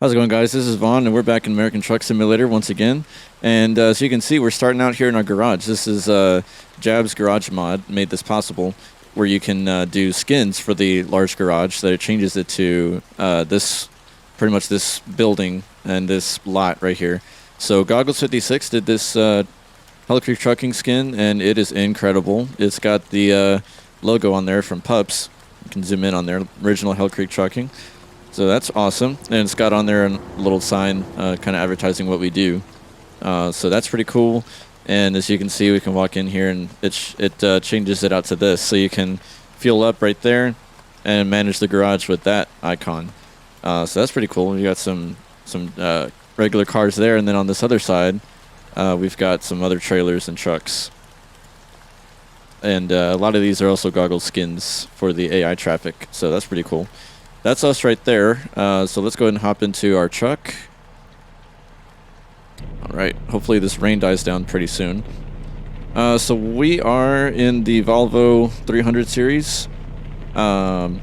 How's it going, guys? This is Vaughn, and we're back in American Truck Simulator once again. And as you can see, we're starting out here in our garage. This is Jab's garage mod made this possible, where you can do skins for the large garage. That it changes it to pretty much this building and this lot right here. So Goggles56 did this Hell Creek Trucking skin, and it is incredible. It's got the logo on there from Pups. You can zoom in on there, original Hell Creek Trucking. So that's awesome, and it's got on there a little sign kind of advertising what we do. So that's pretty cool, and as you can see, we can walk in here and it changes it out to this, so you can fuel up right there and manage the garage with that icon. So that's pretty cool. We got some regular cars there, and then on this other side, we've got some other trailers and trucks. And a lot of these are also goggle skins for the AI traffic, so that's pretty cool. That's us right there. So let's go ahead and hop into our truck. All right. Hopefully this rain dies down pretty soon. So we are in the Volvo 300 series. Volvo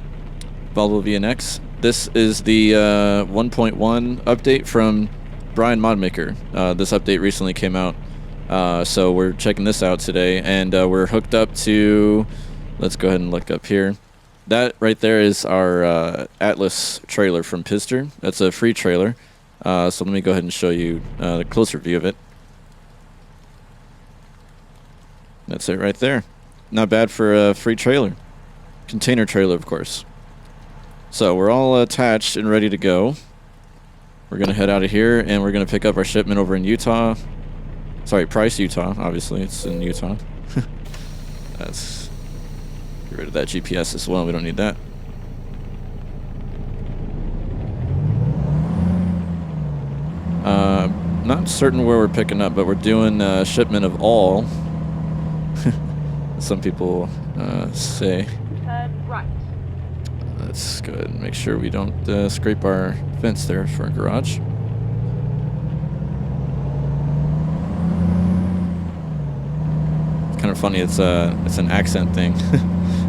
VNX. This is the 1.1 update from Brian Modmaker. This update recently came out. So we're checking this out today. And we're hooked up to... Let's go ahead and look up here. That right there is our Atlas trailer from Pizzster. That's a free trailer. So let me go ahead and show you the closer view of it. That's it right there. Not bad for a free trailer. Container trailer, of course. So we're all attached and ready to go. We're going to head out of here, and we're going to pick up our shipment over in Utah. Sorry, Price, Utah. Obviously, it's in Utah. That's... Get rid of that GPS as well. We don't need that. Not certain where we're picking up, but we're doing shipment of all. Some people say. Turn right. Let's go ahead and make sure we don't scrape our fence there for our garage. It's kind of funny. It's an accent thing.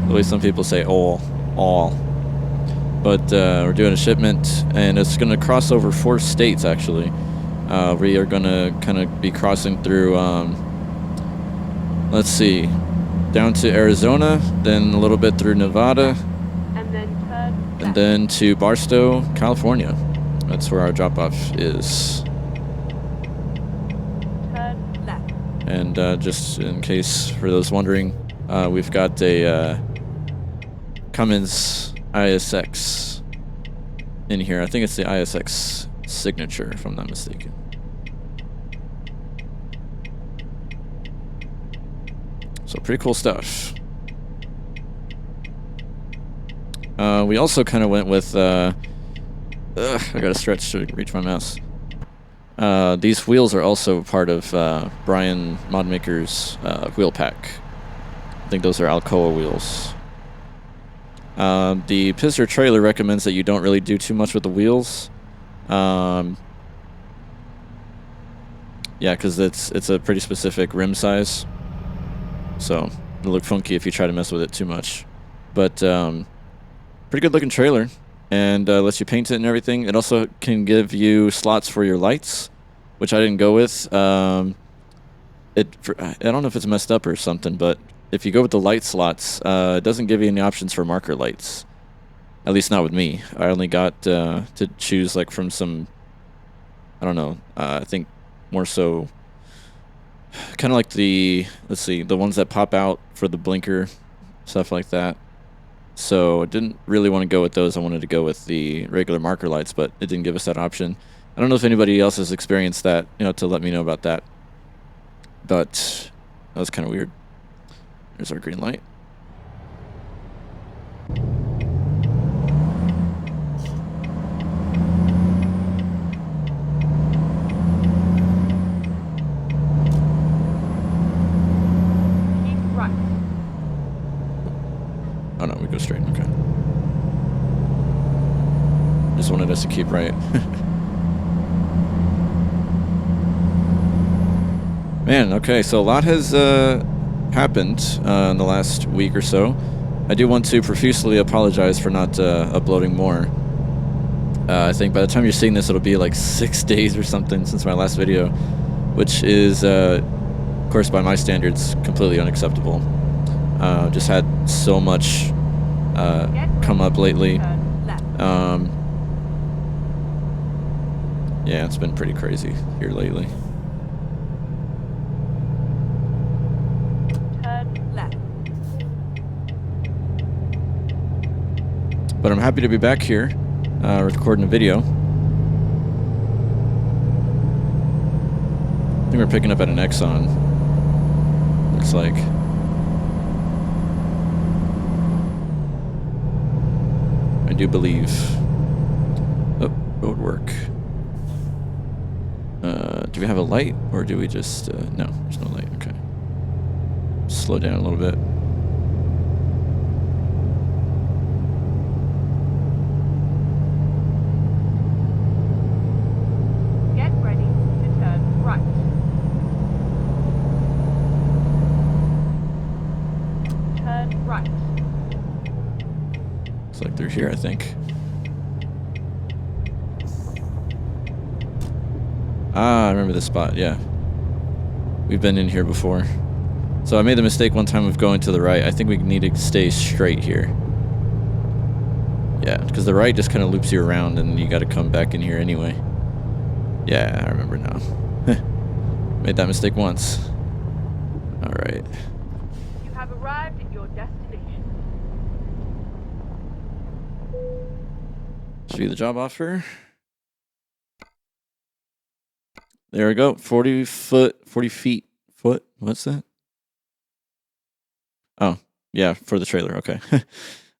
The way some people say all. But we're doing a shipment, and it's going to cross over 4 states, actually. We are going to kind of be crossing through, let's see, down to Arizona, then a little bit through Nevada, and then turn left. And then to Barstow, California. That's where our drop-off is. Turn left. And just in case, for those wondering, we've got a... Cummins ISX in here. I think it's the ISX signature, if I'm not mistaken. So pretty cool stuff. We also kind of went with... I gotta stretch to reach my mouse. These wheels are also part of Brian Modmaker's wheel pack. I think those are Alcoa wheels. The Pizzster trailer recommends that you don't really do too much with the wheels. Yeah, because it's a pretty specific rim size. So it'll look funky if you try to mess with it too much. But pretty good looking trailer, and lets you paint it and everything. It also can give you slots for your lights, which I didn't go with. I don't know if it's messed up or something, but if you go with the light slots, it doesn't give you any options for marker lights. At least not with me. I only got to choose like from some, I don't know, I think more so kind of like the, let's see, the ones that pop out for the blinker, stuff like that. So I didn't really want to go with those. I wanted to go with the regular marker lights, but it didn't give us that option. I don't know if anybody else has experienced that, to let me know about that. But that was kind of weird. There's our green light. Keep right. Oh no, we go straight. Okay. Just wanted us to keep right. Man, okay, so a lot has happened in the last week or so. I do want to profusely apologize for not uploading more. I think by the time you're seeing this, it'll be like 6 days or something since my last video, which is, of course, by my standards, completely unacceptable. Just had so much come up lately. Yeah, it's been pretty crazy here lately. Turn left. But I'm happy to be back here, recording a video. I think we're picking up at an Exxon. Looks like. I do believe. Oh, road work. Do we have a light, or do we just... no, there's no light. Okay. Slow down a little bit. Get ready to turn right. Turn right. Looks like they're here, I think. Ah, I remember this spot, yeah. We've been in here before. So I made the mistake one time of going to the right. I think we need to stay straight here. Yeah, because the right just kind of loops you around and you got to come back in here anyway. Yeah, I remember now. Made that mistake once. Alright. You have arrived at your destination. Show you the job offer. There we go. 40 feet. What's that? Oh, yeah, for the trailer. Okay.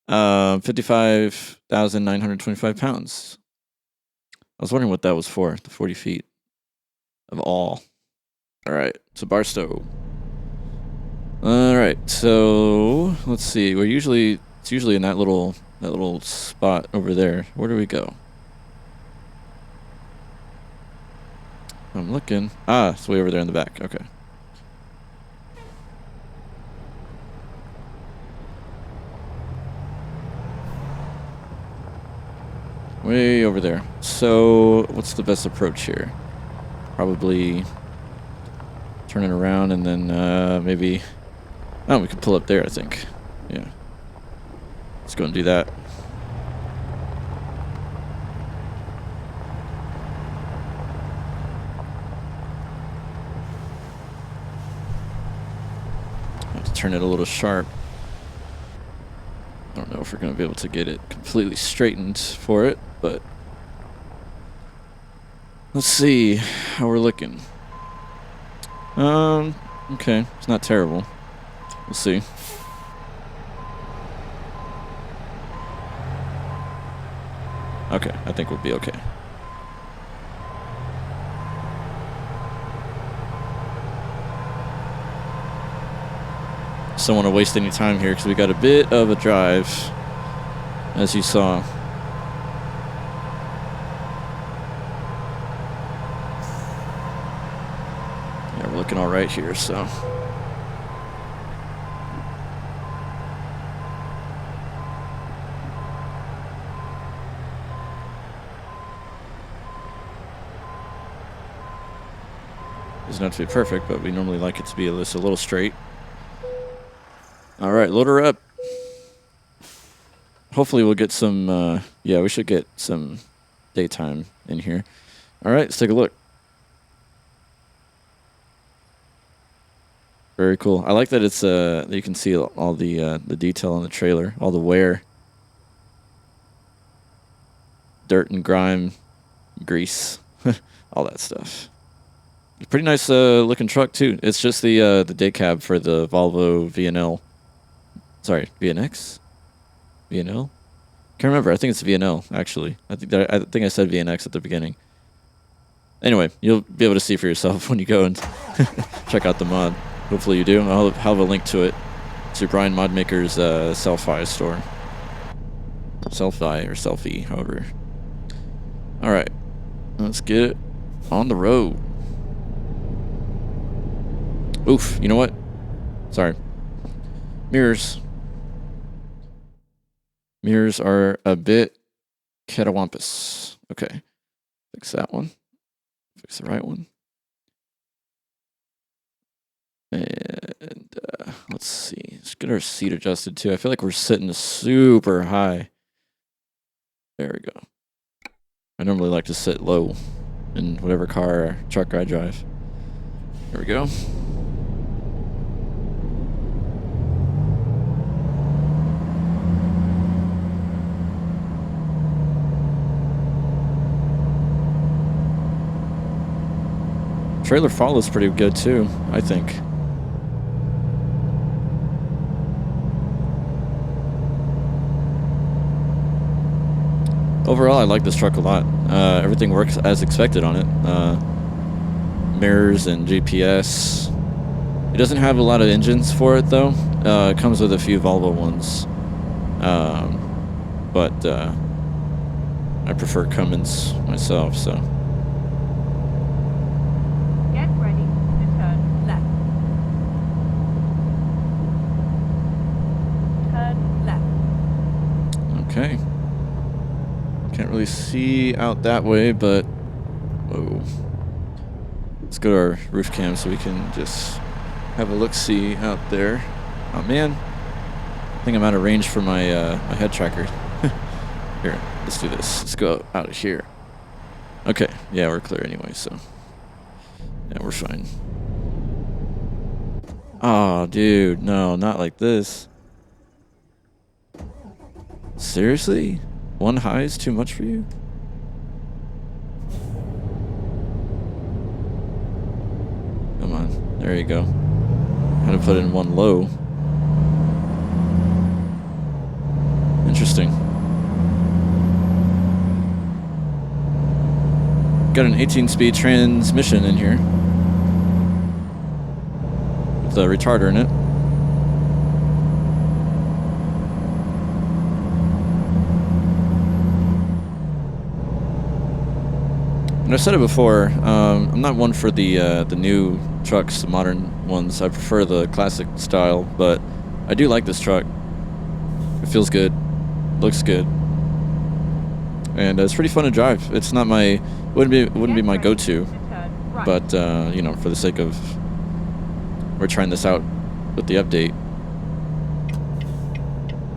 55,925 pounds. I was wondering what that was for, the 40 feet of all. All right, so Barstow. All right, so let's see. It's usually in that little spot over there. Where do we go? I'm looking. Ah, it's way over there in the back. Okay. Way over there. So, what's the best approach here? Probably turn it around and then maybe... Oh, we could pull up there, I think. Yeah. Let's go and do that. Have to turn it a little sharp. I don't know if we're going to be able to get it completely straightened for it, but let's see how we're looking. Okay, it's not terrible. We'll see. Okay, I think we'll be okay. Just don't want to waste any time here because we got a bit of a drive, as you saw. Yeah, we're looking all right here, so. Doesn't have to be perfect, but we normally like it to be at least a little straight. All right, load her up. Hopefully we'll get some, yeah, we should get some daytime in here. All right, let's take a look. Very cool. I like that it's, you can see all the detail on the trailer, all the wear. Dirt and grime, grease, all that stuff. Pretty nice looking truck too. It's just the day cab for the Volvo VNL. Sorry, VNX? VNL? Can't remember. I think it's VNL actually. I think I said VNX at the beginning. Anyway, you'll be able to see for yourself when you go and check out the mod. Hopefully you do. I'll have a link to it. It's your Brian Modmaker's Selfie store. Selfie or selfie, however. All right, let's get on the road. Oof, you know what? Sorry. Mirrors. Mirrors are a bit catawampus. Okay, fix that one. Fix the right one. And let's see. Let's get our seat adjusted too. I feel like we're sitting super high. There we go. I normally like to sit low in whatever car or truck I drive. There we go. Trailer follows pretty good too, I think. Overall, I like this truck a lot. Everything works as expected on it. Mirrors and GPS. It doesn't have a lot of engines for it though. It comes with a few Volvo ones. But I prefer Cummins myself, so. Get ready to turn left. Turn left. Okay. Can't really see out that way, but whoa. Let's go to our roof cam so we can just have a look-see out there. Oh man, I think I'm out of range for my my head tracker. Here, let's do this. Let's go out of here. Okay, yeah, we're clear anyway, so yeah, we're fine. Oh, dude, no, not like this. Seriously? One high is too much for you? Come on, there you go. Had to put in one low. Interesting. Got an 18-speed transmission in here with a retarder in it. And I've said it before, I'm not one for the new trucks, the modern ones. I prefer the classic style, but I do like this truck. It feels good, looks good, and it's pretty fun to drive. It's not my wouldn't be my go-to, but you know, for the sake of we're trying this out with the update,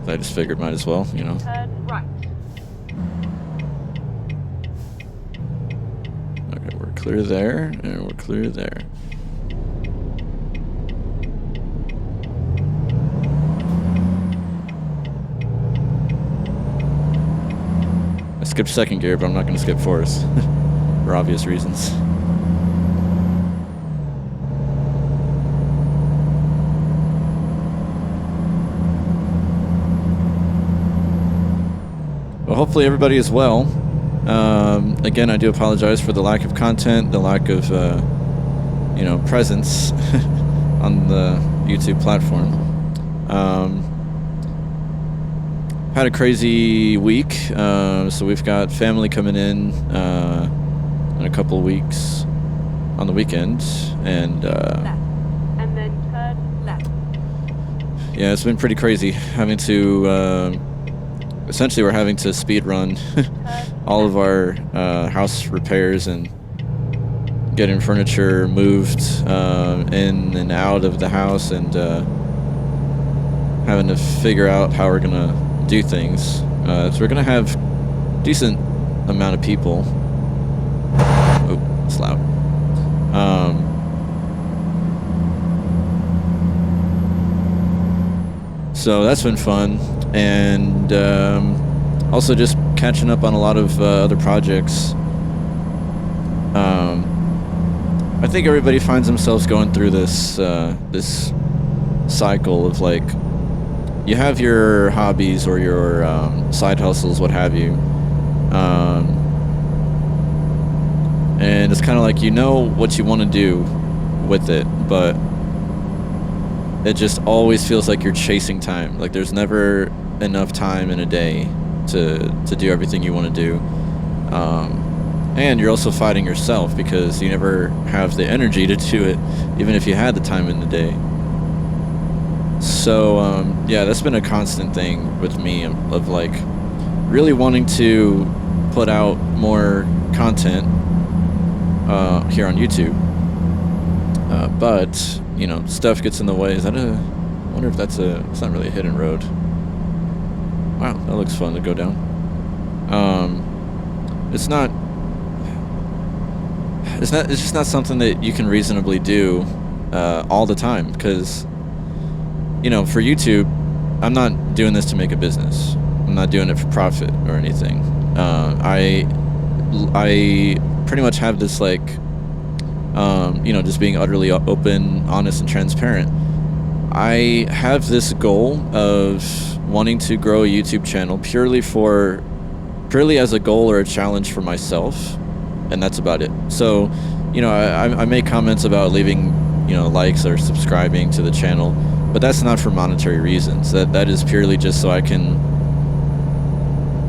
I just figured might as well, you know. Turn right. Okay, we're clear there, and we're clear there. I skipped second gear, but I'm not going to skip fourth for obvious reasons. Well, hopefully everybody is well. Again, I do apologize for the lack of content, the lack of, you know, presence on the YouTube platform. Had a crazy week, so we've got family coming in a couple of weeks on the weekend, and Left. And then turn left. yeah, it's been pretty crazy having to essentially we're having to speed run all of our house repairs and getting furniture moved in and out of the house, and having to figure out how we're gonna do things. So we're gonna have decent amount of people. Oh, it's loud. So that's been fun, and also just catching up on a lot of other projects. I think everybody finds themselves going through this this cycle of, like, you have your hobbies or your side hustles, what have you, and it's kind of like, you know what you want to do with it, but it just always feels like you're chasing time. Like there's never enough time in a day to do everything you want to do, and you're also fighting yourself because you never have the energy to do it, even if you had the time in the day. So yeah, that's been a constant thing with me of like really wanting to put out more content here on YouTube. But, you know, stuff gets in the way. Is that a... I wonder if that's a... It's not really a hidden road. Wow, that looks fun to go down. It's not... It's just not something that you can reasonably do all the time, because, you know, for YouTube, I'm not doing this to make a business. I'm not doing it for profit or anything. I pretty much have this, like, you know, just being utterly open, honest, and transparent. I have this goal of wanting to grow a YouTube channel purely as a goal or a challenge for myself, and that's about it. So, you know, I make comments about leaving, you know, likes or subscribing to the channel, but that's not for monetary reasons. That is purely just so I can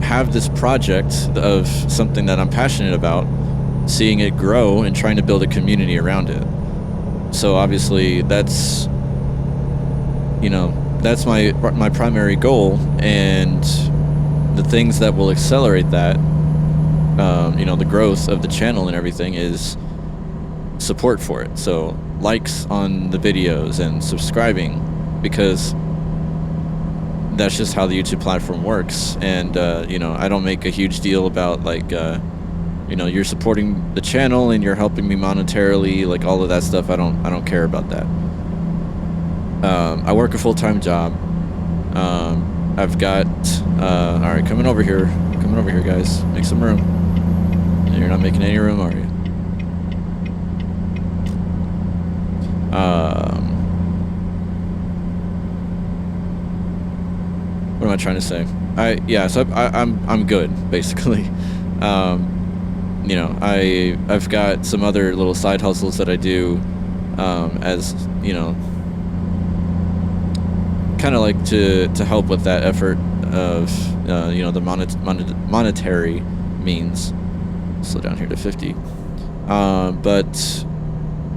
have this project of something that I'm passionate about, seeing it grow and trying to build a community around it. So obviously that's, you know, that's my primary goal, and the things that will accelerate that, you know, the growth of the channel and everything, is support for it. So likes on the videos and subscribing, because that's just how the YouTube platform works. And you know, I don't make a huge deal about, like, you know, you're supporting the channel and you're helping me monetarily, like all of that stuff. I don't care about that. I work a full-time job. I've got all right, coming over here, guys. Make some room. You're not making any room, are you? What am I trying to say? So I'm good, basically. You know, I've got some other little side hustles that I do, as, you know, kind of like to help with that effort of, you know, the monetary means. Slow down here to 50. But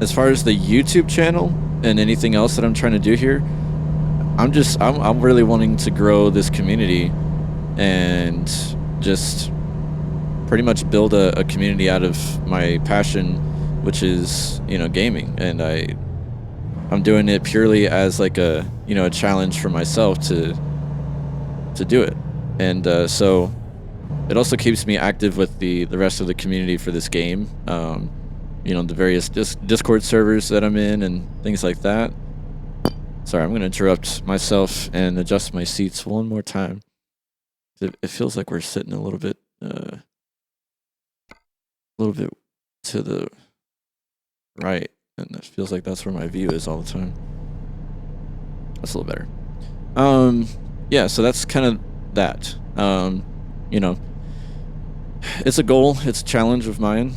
as far as the YouTube channel and anything else that I'm trying to do here, I'm really wanting to grow this community and just pretty much build a community out of my passion, which is, you know, gaming. And I'm doing it purely as like a, you know, a challenge for myself to do it. And so it also keeps me active with the rest of the community for this game. You know, the various Discord servers that I'm in and things like that. Sorry, I'm going to interrupt myself and adjust my seats one more time. It feels like we're sitting a little bit to the right, and it feels like that's where my view is all the time. That's a little better. Yeah, so that's kind of that. You know, it's a goal, it's a challenge of mine,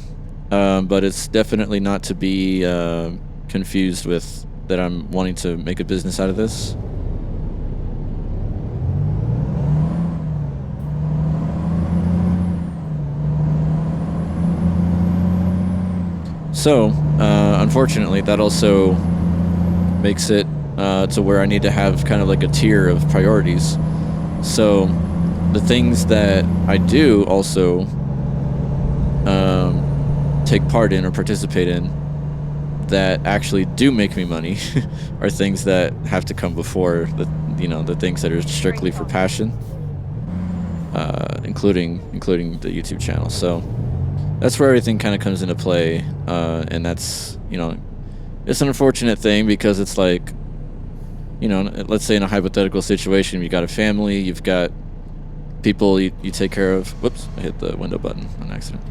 but it's definitely not to be confused with that I'm wanting to make a business out of this. So, unfortunately, that also makes it to where I need to have kind of like a tier of priorities. So, the things that I do also take part in or participate in that actually do make me money are things that have to come before the, you know, the things that are strictly for passion, including the YouTube channel. So that's where everything kind of comes into play, and that's, you know, it's an unfortunate thing because it's like, you know, let's say in a hypothetical situation, you've got a family, you've got people you take care of. Whoops, I hit the window button on accident.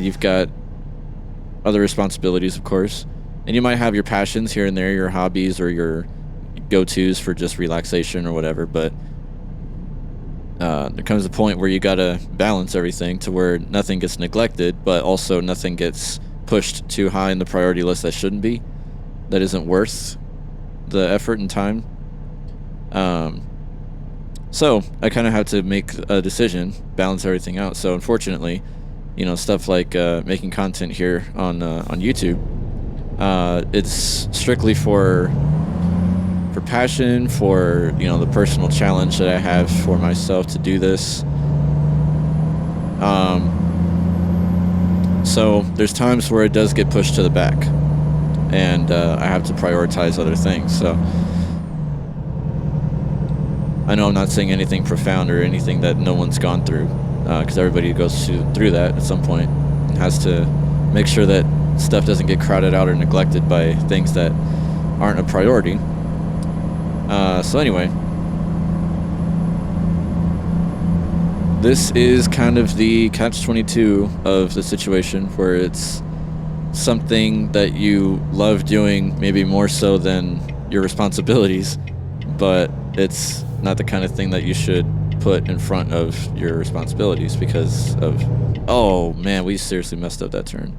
You've got other responsibilities, of course, and you might have your passions here and there, your hobbies or your go-tos for just relaxation or whatever, but there comes a point where you gotta balance everything to where nothing gets neglected, but also nothing gets pushed too high in the priority list that shouldn't be, that isn't worth the effort and time. So I kind of have to make a decision, balance everything out. So unfortunately, you know, stuff like making content here on YouTube, it's strictly for passion, for, you know, the personal challenge that I have for myself to do this. So there's times where it does get pushed to the back, and I have to prioritize other things. So I know I'm not saying anything profound or anything that no one's gone through, because everybody goes through that at some point and has to make sure that stuff doesn't get crowded out or neglected by things that aren't a priority. So anyway, this is kind of the catch-22 of the situation, where it's something that you love doing, maybe more so than your responsibilities, but it's not the kind of thing that you should put in front of your responsibilities because of... Oh man, we seriously messed up that turn.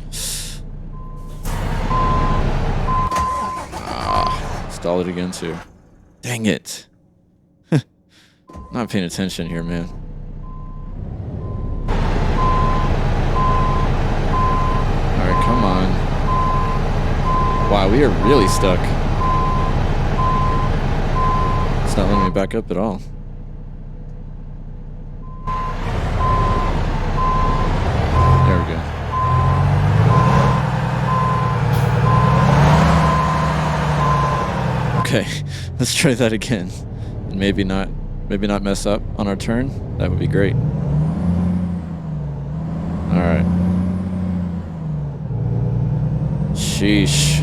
Stall it again too. Dang it. Not paying attention here, man. Alright, come on. Wow, we are really stuck. It's not letting me back up at all. There we go. Okay, let's try that again. And maybe not mess up on our turn. That would be great. Alright. Sheesh.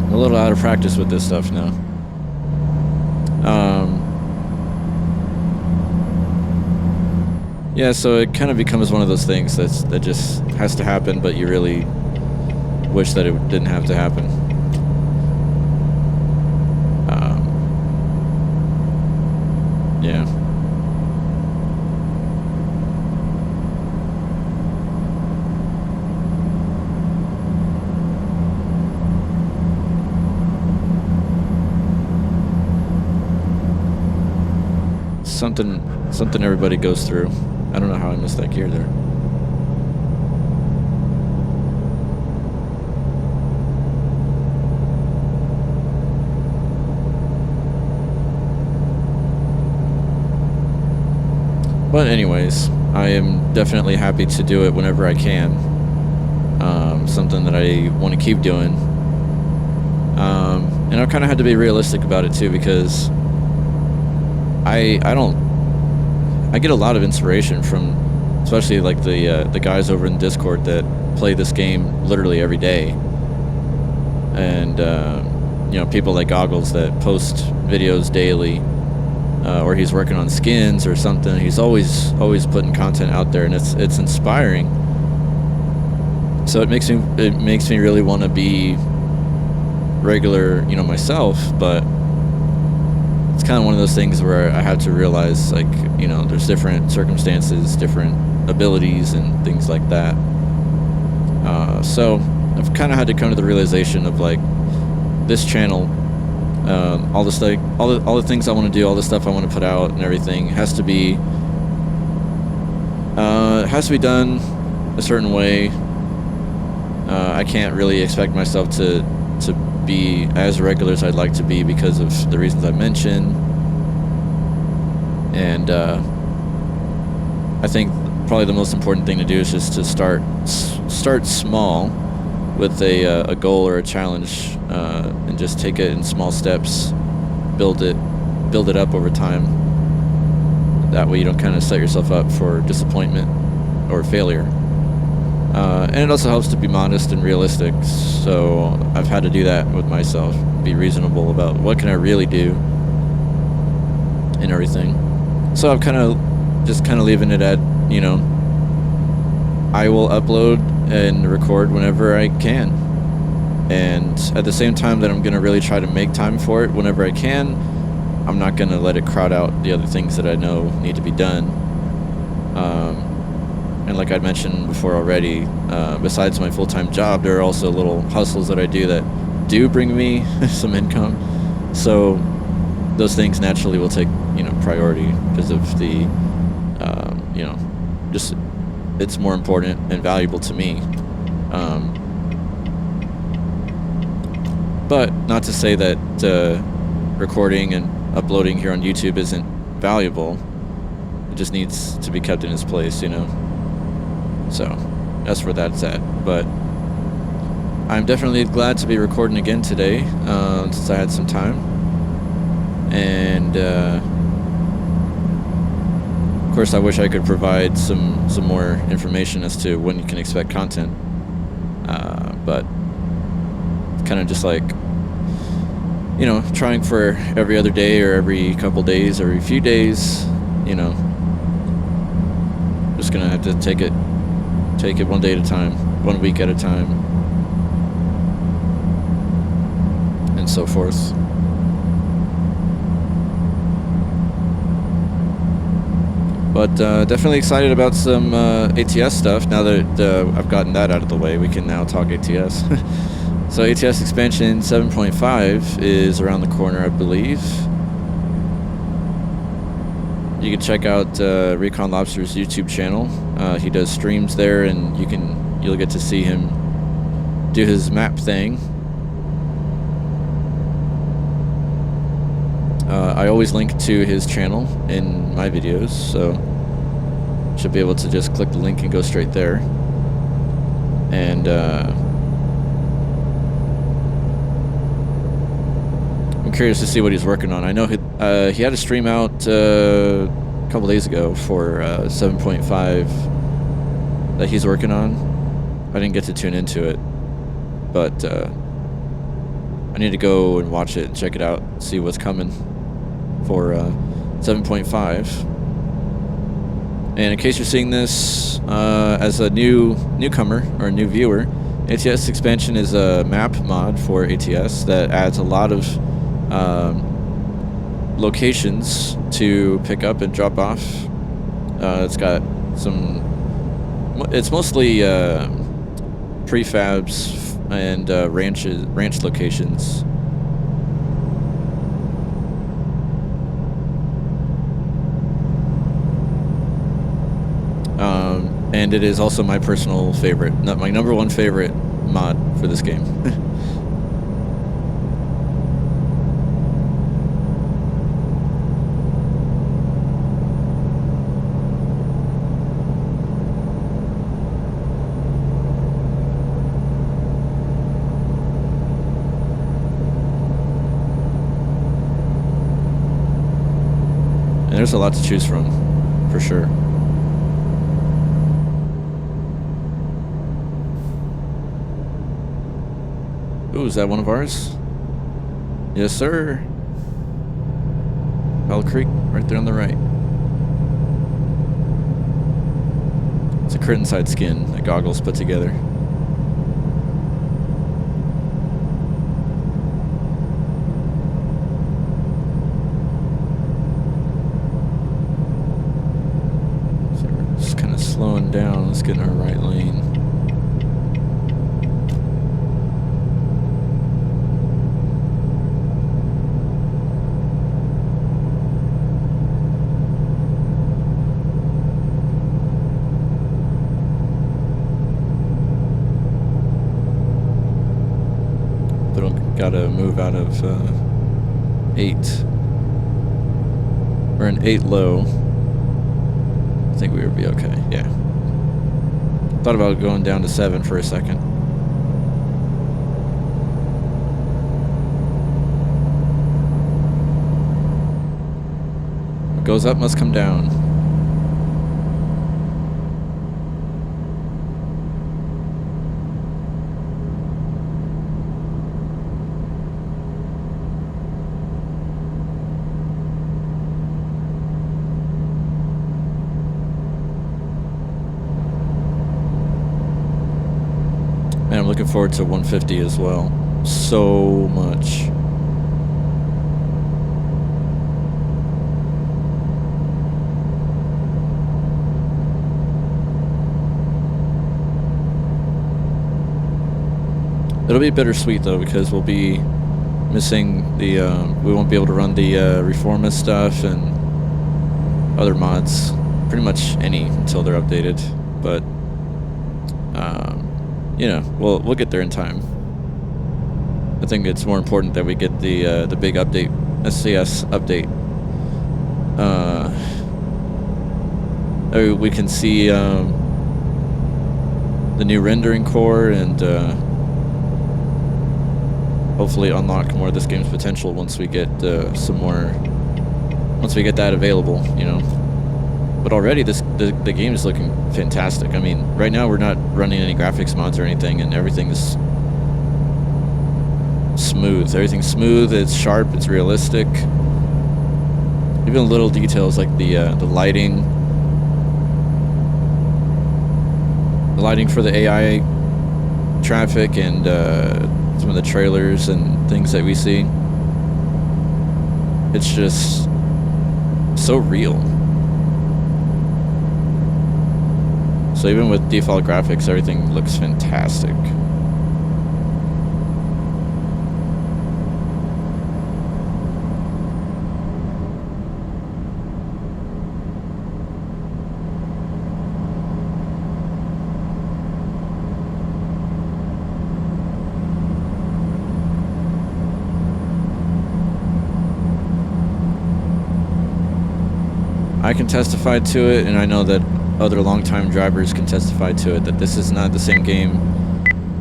I'm a little out of practice with this stuff now. Yeah, so it kind of becomes one of those things that just has to happen, but you really wish that it didn't have to happen. Yeah. Something everybody goes through. I don't know how I missed that gear there. But anyways, I am definitely happy to do it whenever I can. Something that I want to keep doing. And I kind of had to be realistic about it too, because I get a lot of inspiration from, especially like the guys over in Discord that play this game literally every day, and you know, people like Goggles that post videos daily, or he's working on skins or something. He's always putting content out there, and it's inspiring. So it makes me really want to be regular, you know, myself, but it's kind of one of those things where I have to realize, like, you know, there's different circumstances, different abilities, and things like that. So I've kind of had to come to the realization of, like, this channel, all the stuff, all the things I want to do, all the stuff I want to put out, and everything has to be done a certain way. I can't really expect myself to be as regular as I'd like to be because of the reasons I mentioned. And I think probably the most important thing to do is just to start small with a goal or a challenge, and just take it in small steps, build it up over time. That way you don't kind of set yourself up for disappointment or failure. And it also helps to be modest and realistic, so I've had to do that with myself, be reasonable about what can I really do and everything. So I'm kind of leaving it at, you know, I will upload and record whenever I can, and at the same time that I'm going to really try to make time for it whenever I can, I'm not going to let it crowd out the other things that I know need to be done. And like I mentioned before already, besides my full-time job, there are also little hustles that I do that do bring me some income. So those things naturally will take, you know, priority because of the, you know, just it's more important and valuable to me. But not to say that recording and uploading here on YouTube isn't valuable. It just needs to be kept in its place, you know. So that's where that's at. But I'm definitely glad to be recording again today, since I had some time. And of course, I wish I could provide some more information as to when you can expect content. But it's kind of just like, you know, trying for every other day or every couple days or every few days, you know. Just gonna have to take it one day at a time, 1 week at a time, and so forth. But definitely excited about some ATS stuff. Now that I've gotten that out of the way, we can now talk ATS. So ATS Expansion 7.5 is around the corner, I believe. You can check out Recon Lobster's YouTube channel. He does streams there, and you'll get to see him do his map thing. I always link to his channel in my videos, so should be able to just click the link and go straight there. And I'm curious to see what he's working on. I know he had a stream out a couple days ago for 7.5 that he's working on. I didn't get to tune into it, but I need to go and watch it and check it out, see what's coming for 7.5. And in case you're seeing this as a newcomer or a new viewer, ATS Expansion is a map mod for ATS that adds a lot of locations to pick up and drop off. It's got it's mostly prefabs and ranch locations. And it is also my personal favorite, my number one favorite mod for this game. And there's a lot to choose from, for sure. Ooh, is that one of ours? Yes, sir. Bell Creek, right there on the right. It's a curtain side skin, the goggles put together. So we're just kind of slowing down. Let's get in our right lane. Gotta move out of 8. We're in 8 low. I think we would be okay. Yeah. Thought about going down to 7 for a second. What goes up must come down. And I'm looking forward to 150 as well. So much. It'll be bittersweet though, because we'll be missing the we won't be able to run the Reforma stuff and other mods, pretty much any, until they're updated. But you know, we'll get there in time. I think it's more important that we get the big update, SCS update, We can see the new rendering core and hopefully unlock more of this game's potential once we get once we get that available, you know. But already the game is looking fantastic. I mean, right now we're not running any graphics mods or anything, and everything's smooth. Everything's smooth, it's sharp, it's realistic. Even little details like the lighting. The lighting for the AI traffic and some of the trailers and things that we see. It's just so real. So even with default graphics, everything looks fantastic. I can testify to it, and I know that other longtime drivers can testify to it, that this is not the same game.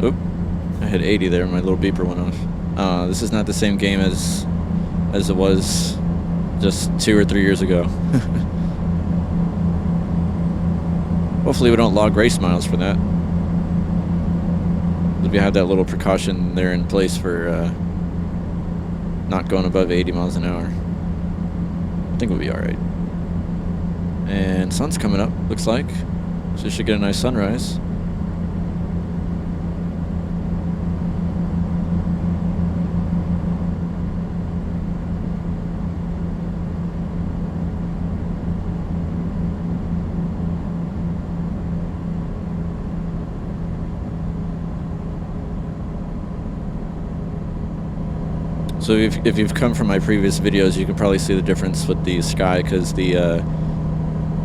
Oop, I hit 80 there, my little beeper went off. This is not the same game as it was just 2 or 3 years ago. Hopefully we don't log race miles for that. We have that little precaution there in place for not going above 80 miles an hour. I think we'll be alright. And sun's coming up, looks like. So we should get a nice sunrise. So if you've come from my previous videos, you can probably see the difference with the sky, because the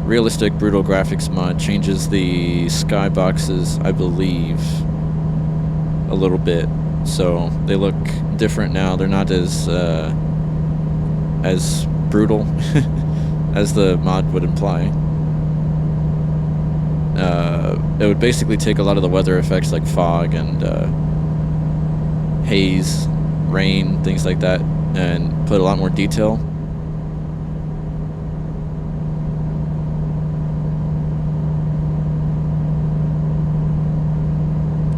realistic brutal graphics mod changes the skyboxes, I believe, a little bit, so they look different now. They're not as brutal as the mod would imply. It would basically take a lot of the weather effects like fog and haze, rain, things like that, and put a lot more detail.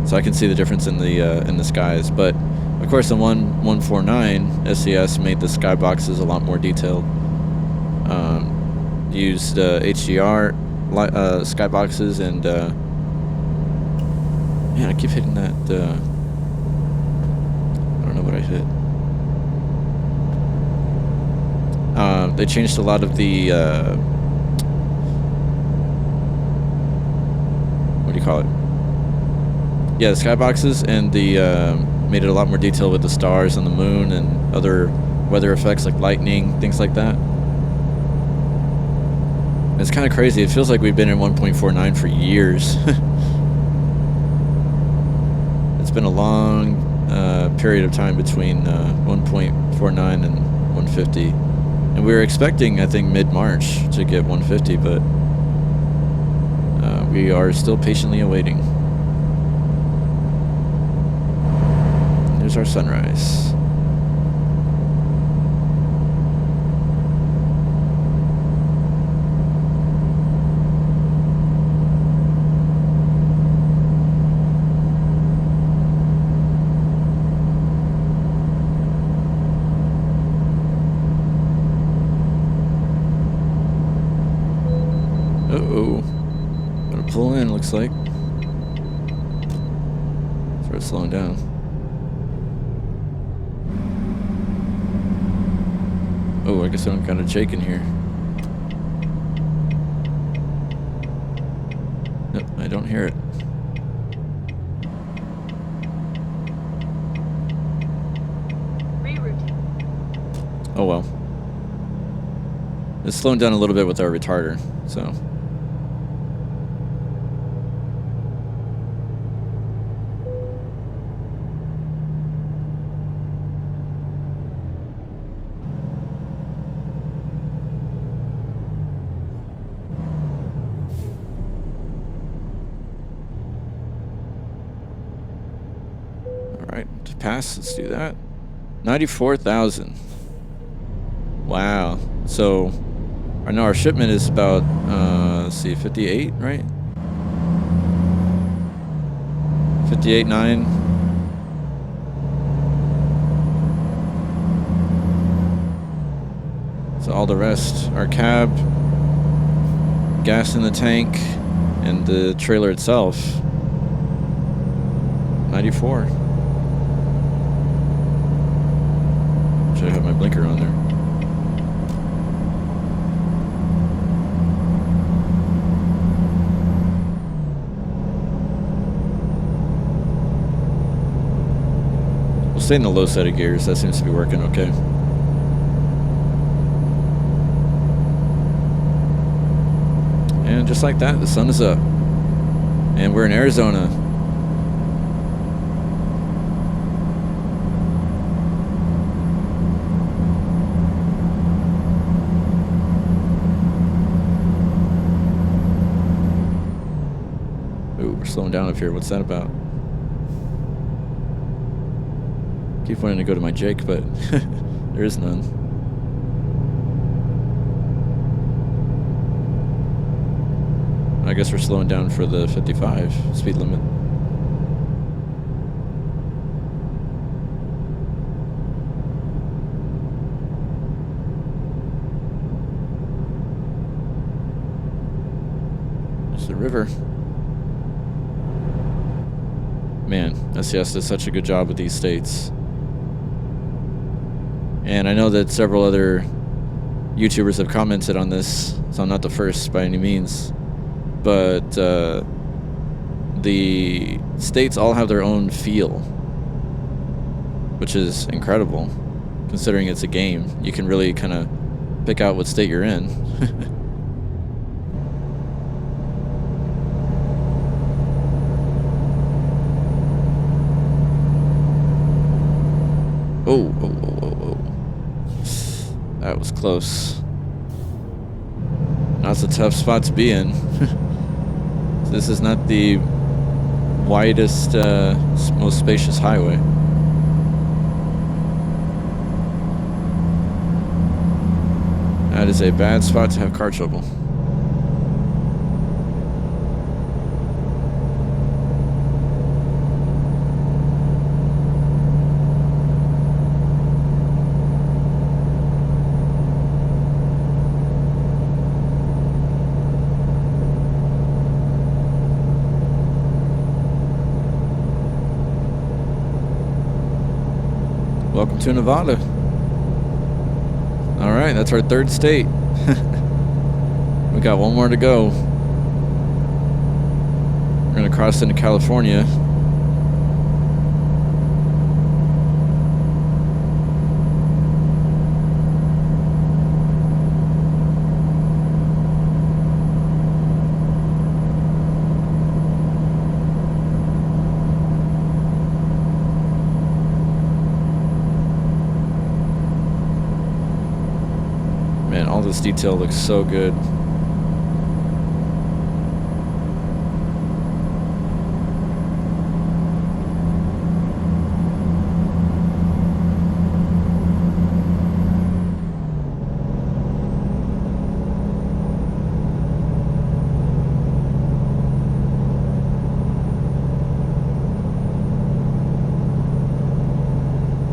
So I can see the difference in the skies, but of course the 149 SCS made the skyboxes a lot more detailed. Used HDR skyboxes, and man, I keep hitting that. I don't know what I hit. They changed a lot of the what do you call it? Yeah, the skyboxes, and the made it a lot more detailed with the stars and the moon and other weather effects like lightning, things like that. It's kind of crazy. It feels like we've been in 1.49 for years. It's been a long period of time between 1.49 and 150. And we were expecting, I think, mid-March to get 150, but we are still patiently awaiting. There's our sunrise. Uh-oh. Gotta pull in, looks like. Start slowing down. Oh, I guess I'm kind of shaking here. Nope, I don't hear it. Rerouting. Oh well. It's slowing down a little bit with our retarder, so. right, to pass, let's do that. 94,000. Wow. So, I know our shipment is about, let's see, 58, right? 58.9. So all the rest, our cab, gas in the tank, and the trailer itself, 94. Should have my blinker on there. We'll stay in the low set of gears. That seems to be working okay. And just like that, the sun is up. And we're in Arizona. Ooh, we're slowing down up here. What's that about? Keep wanting to go to my Jake, but there is none. I guess we're slowing down for the 55 speed limit. There's the river. Man, SES does such a good job with these states. And I know that several other YouTubers have commented on this, so I'm not the first by any means. But the states all have their own feel, which is incredible, considering it's a game. You can really kind of pick out what state you're in. Oh. That was close. That's a tough spot to be in. This is not the widest, most spacious highway. That is a bad spot to have car trouble. Welcome to Nevada. All right, that's our third state. We got one more to go. We're gonna cross into California. Man, all this detail looks so good.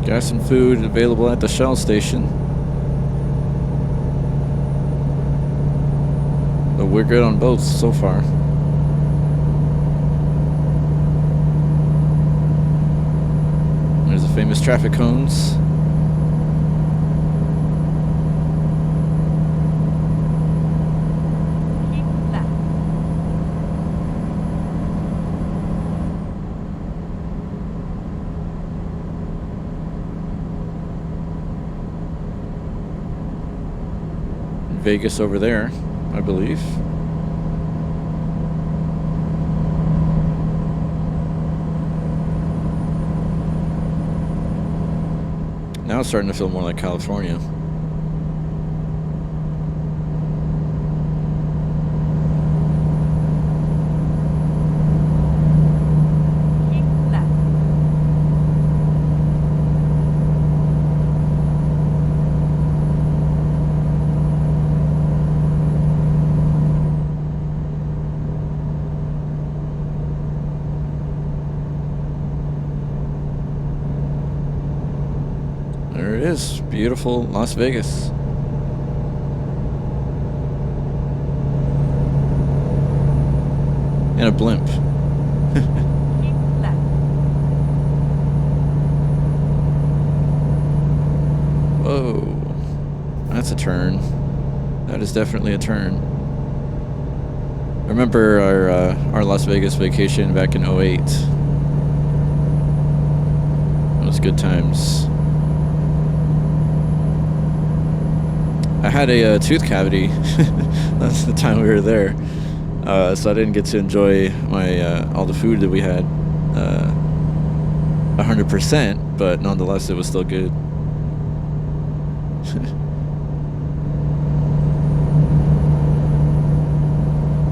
Gas and food available at the Shell station. But we're good on both so far. There's the famous traffic cones. Keep left. Vegas over there, I believe. Now it's starting to feel more like California. Keep left. is. Beautiful Las Vegas. And a blimp. Keep left. Whoa. That's a turn. That is definitely a turn. Remember our Las Vegas vacation back in '08. Those good times. I had a tooth cavity. That's the time we were there. So I didn't get to enjoy my all the food that we had 100%, but nonetheless, it was still good.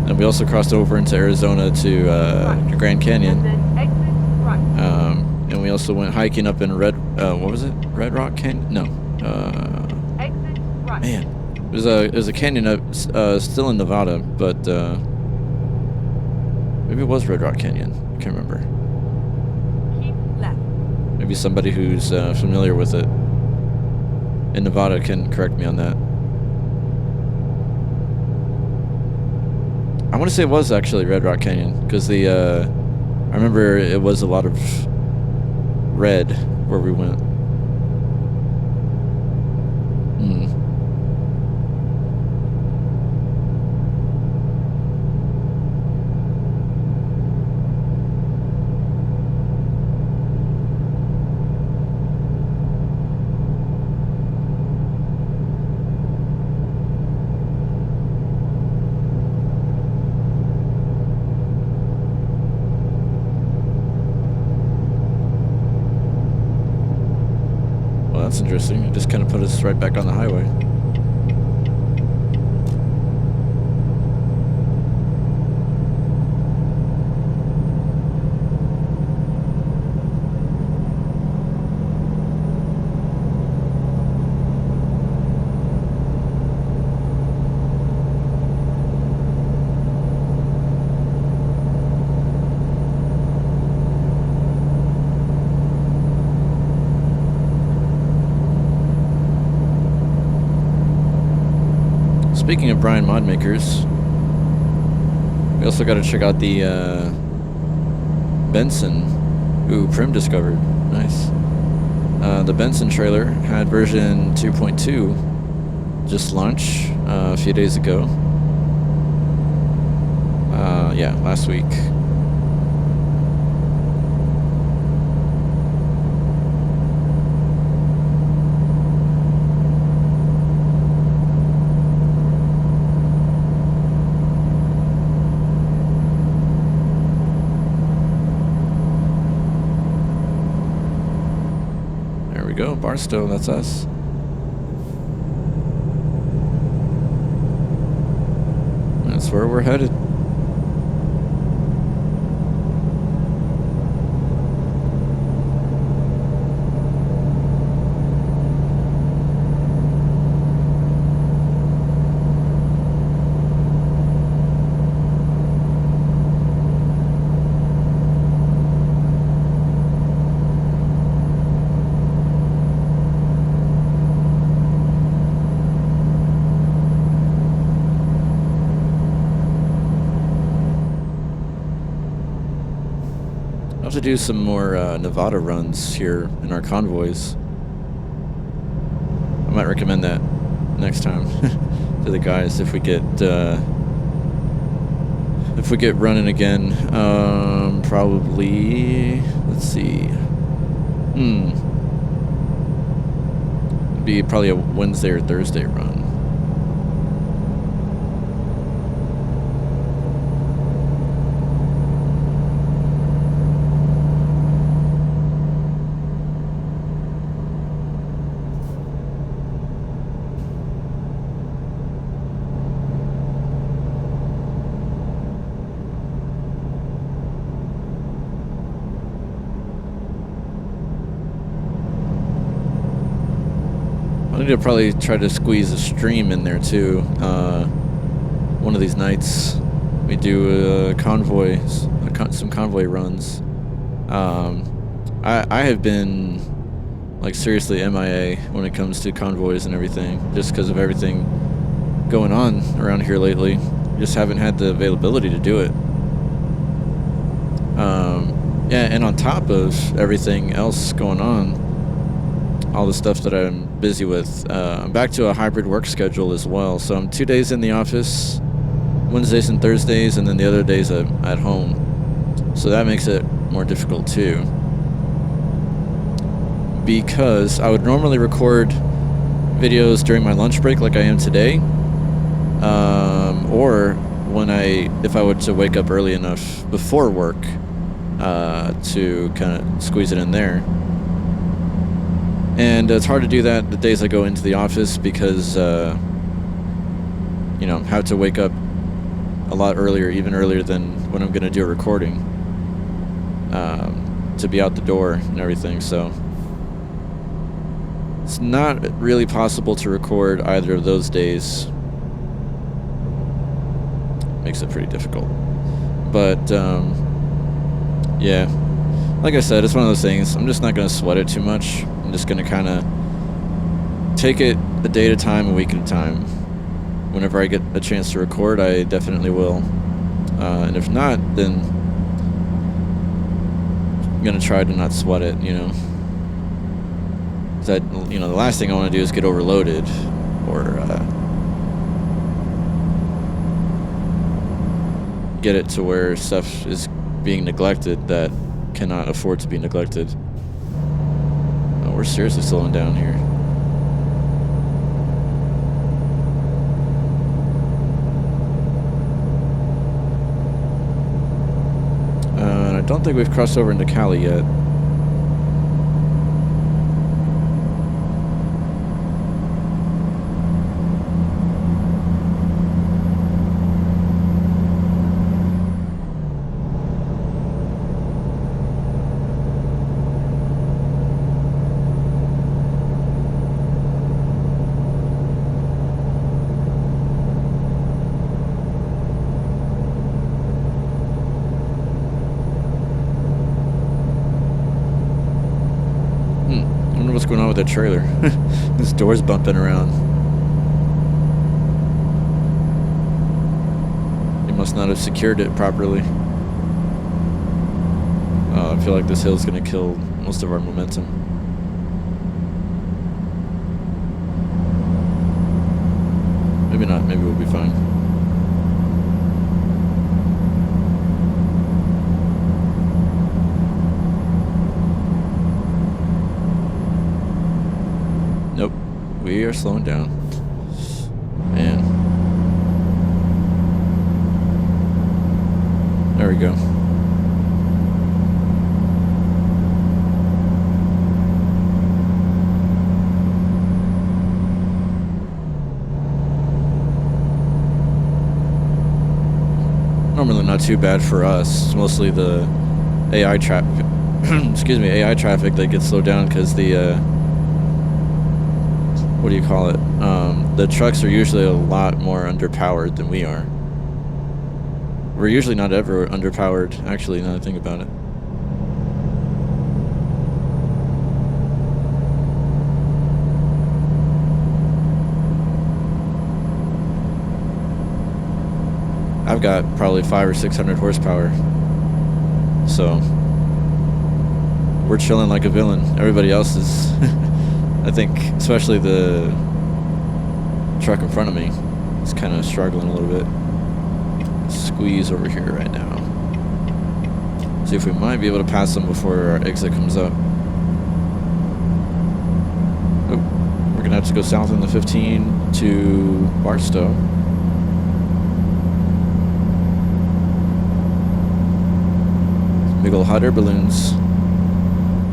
And we also crossed over into Arizona to Grand Canyon. And then exit right. And we also went hiking up in what was it? Red Rock Canyon? No. Exit right. Man, it was a canyon up, still in Nevada, but maybe it was Red Rock Canyon. I can't remember. Keep left. Maybe somebody who's familiar with it in Nevada can correct me on that. I want to say it was actually Red Rock Canyon because I remember it was a lot of red where we went. That's interesting. It just kind of put us right back on the highway. Speaking of Brian mod makers, we also got to check out the Benson, who Prim discovered. Nice. The Benson trailer had version 2.2 just launched a few days ago. Yeah, last week. Go, Barstow, that's us. That's where we're headed. To do some more Nevada runs here in our convoys. I might recommend that next time to the guys if we get running again. Probably, let's see. It'd be probably a Wednesday or Thursday run. I need to probably try to squeeze a stream in there too. One of these nights we do some convoy runs. I have been like seriously MIA when it comes to convoys and everything, just because of everything going on around here lately. Just haven't had the availability to do it. Yeah, and on top of everything else going on, all the stuff that I'm busy with, I'm back to a hybrid work schedule as well. So I'm 2 days in the office, Wednesdays and Thursdays, and then the other days I'm at home. So that makes it more difficult too. Because I would normally record videos during my lunch break like I am today, or if I were to wake up early enough before work to kind of squeeze it in there. And it's hard to do that the days I go into the office because, you know, have to wake up a lot earlier, even earlier than when I'm going to do a recording, to be out the door and everything. So it's not really possible to record either of those days. Makes it pretty difficult. But, yeah, like I said, it's one of those things. I'm just not going to sweat it too much. I'm just going to kind of take it a day at a time, a week at a time. Whenever I get a chance to record, I definitely will. And if not, then I'm going to try to not sweat it, you know. That, you know, the last thing I want to do is get overloaded or get it to where stuff is being neglected that cannot afford to be neglected. Oh, we're seriously slowing down here. And I don't think we've crossed over into Cali yet. What's going on with that trailer? This door's bumping around. They must not have secured it properly. I feel like this hill's gonna kill most of our momentum. Maybe not, maybe we'll be fine. Nope, we are slowing down. Man. There we go. Normally not too bad for us. It's mostly the AI traffic. Excuse me, AI traffic that gets slowed down because the what do you call it? The trucks are usually a lot more underpowered than we are. We're usually not ever underpowered, actually, now that I think about it. I've got probably 500 or 600 horsepower. So we're chilling like a villain. Everybody else is, I think, especially the truck in front of me, is kind of struggling a little bit. Squeeze over here right now. See if we might be able to pass them before our exit comes up. Oh, we're gonna have to go south in the 15 to Barstow. Big ol' hot air balloons.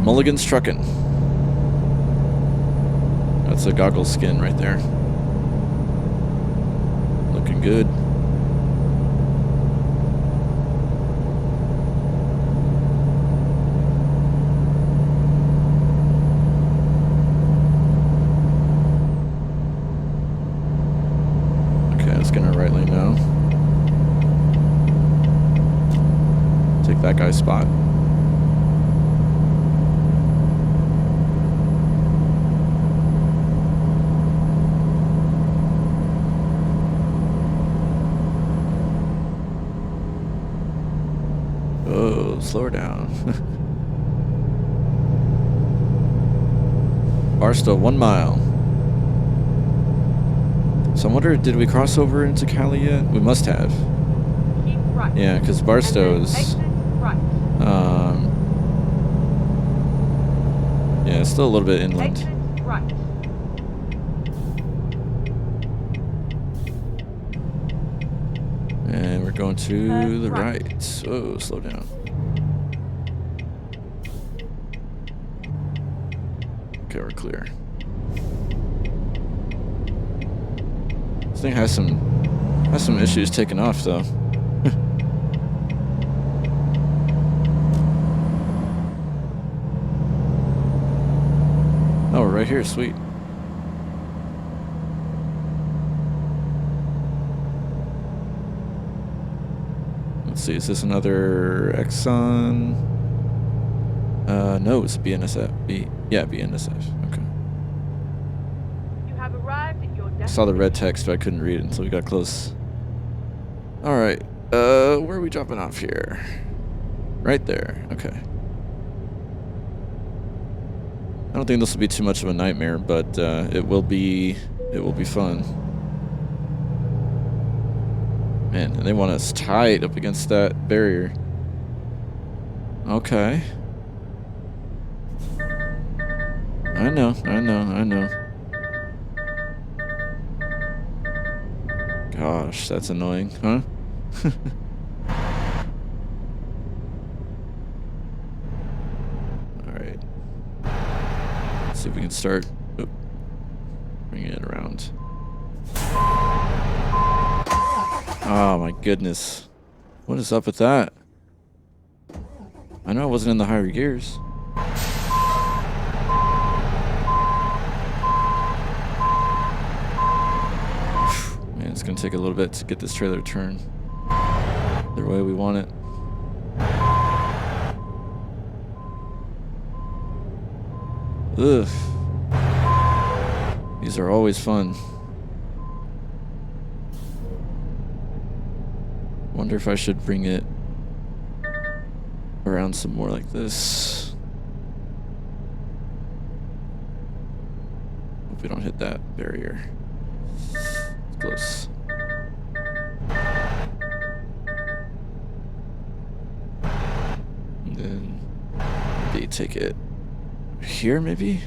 Mulligan's Truckin'. That's a goggle skin right there. Looking good. Okay, let's get in our right lane now. Take that guy's spot. Oh, slow her down. Barstow, 1 mile. So I wonder, did we cross over into Cali yet? We must have. Keep right. Yeah, because Barstow is... Exit right. Yeah, it's still a little bit inland. Exit right. And we're going to Turn the right. right. Oh, slow down. Okay, we're clear. This thing has some issues taking off though. Oh, we're right here, sweet. Let's see, is this another Exxon? No, it's BNSF. Yeah, BNSF. Okay. You have arrived at your I destination. saw the red text, but I couldn't read it until we got close. All right. Where are we dropping off here? Right there. Okay. I don't think this will be too much of a nightmare, but it will be fun. Man, and they want us tight up against that barrier. Okay. I know. Gosh, that's annoying, huh? Alright. Let's see if we can start bringing it around. Oh my goodness. What is up with that? I know it wasn't in the higher gears. Man, it's gonna take a little bit to get this trailer to turn the way we want it. Ugh. These are always fun. Wonder if I should bring it around some more like this. Hope we don't hit that barrier. It's close. And then maybe take it here, maybe?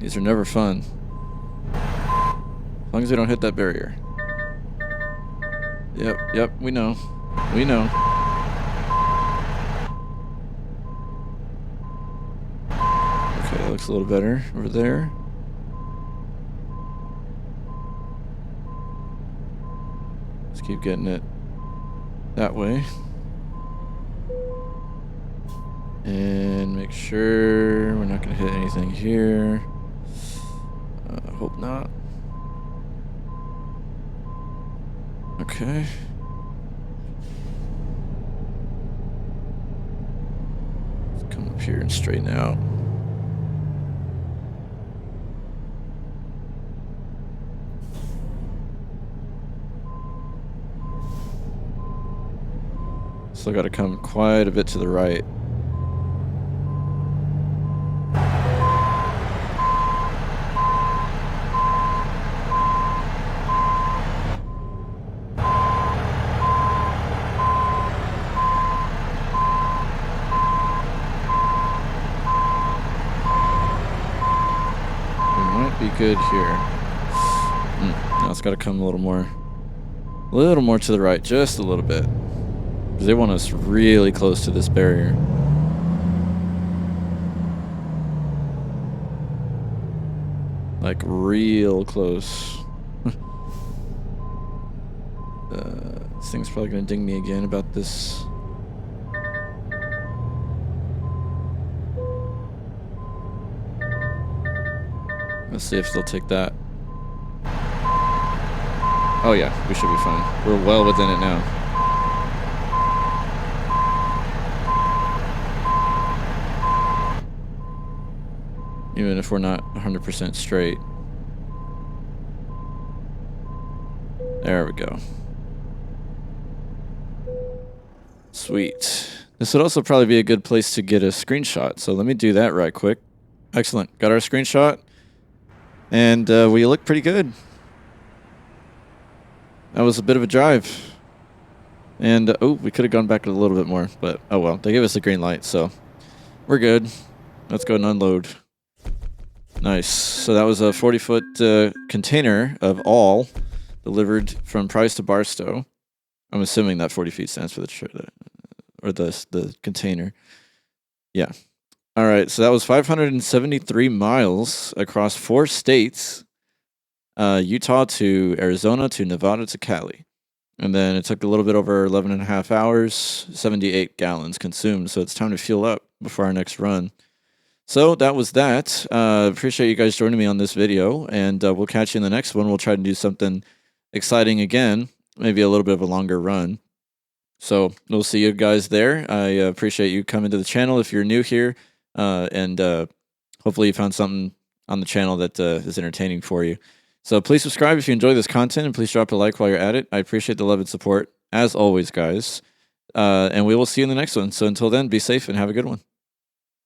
These are never fun. As long as we don't hit that barrier. Yep, we know. We know. Okay, that looks a little better over there. Let's keep getting it that way. And make sure we're not going to hit anything here. Hope not. Okay. Let's come up here and straighten out. Still got to come quite a bit to the right. Be good here. Now it's got to come a little more to the right, just a little bit, because they want us really close to this barrier. Like real close. This thing's probably gonna ding me again about this. Let's see if they'll take that. Oh yeah, we should be fine. We're well within it now. even if we're not 100% straight. There we go. Sweet. This would also probably be a good place to get a screenshot. So let me do that right quick. Excellent. Got our screenshot. And we look pretty good. That was a bit of a drive. And, oh, we could have gone back a little bit more. But, oh well. They gave us the green light, so we're good. Let's go and unload. Nice. So that was a 40-foot container of all delivered from Price to Barstow. I'm assuming that 40 feet stands for the container. Yeah. All right. So that was 573 miles across 4 states, Utah to Arizona to Nevada to Cali. And then it took a little bit over 11 and a half hours, 78 gallons consumed. So it's time to fuel up before our next run. So that was that. Appreciate you guys joining me on this video, and we'll catch you in the next one. We'll try to do something exciting again, maybe a little bit of a longer run. So we'll see you guys there. I appreciate you coming to the channel if you're new here, and hopefully you found something on the channel that is entertaining for you. So please subscribe if you enjoy this content, and please drop a like while you're at it. I appreciate the love and support, as always, guys. And we will see you in the next one. So until then, be safe and have a good one.